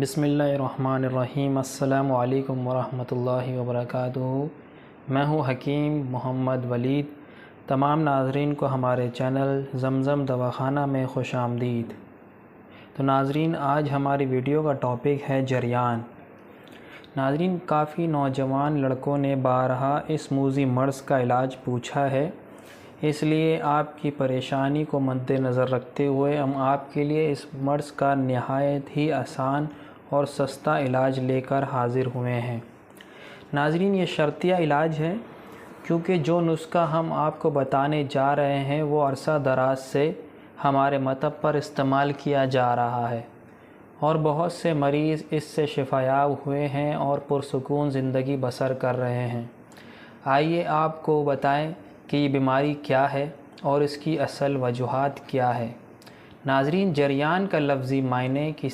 بسم اللہ الرحمن الرحیم۔ السلام علیکم ورحمۃ اللہ وبرکاتہ۔ میں ہوں حکیم محمد ولید۔ تمام ناظرین کو ہمارے چینل زمزم دواخانہ میں خوش آمدید۔ تو ناظرین، آج ہماری ویڈیو کا ٹاپک ہے جریان۔ ناظرین، کافی نوجوان لڑکوں نے بارہا اس موذی مرض کا علاج پوچھا ہے، اس لیے آپ کی پریشانی کو مد نظر رکھتے ہوئے ہم آپ کے لیے اس مرض کا نہایت ہی آسان اور سستا علاج لے کر حاضر ہوئے ہیں۔ ناظرین، یہ شرطیہ علاج ہے کیونکہ جو نسخہ ہم آپ کو بتانے جا رہے ہیں وہ عرصہ دراز سے ہمارے مطب پر استعمال کیا جا رہا ہے اور بہت سے مریض اس سے شفا یاب ہوئے ہیں اور پرسکون زندگی بسر کر رہے ہیں۔ آئیے آپ کو بتائیں کہ یہ بیماری کیا ہے اور اس کی اصل وجوہات کیا ہے۔ ناظرین، جریان کا لفظی معنی کسی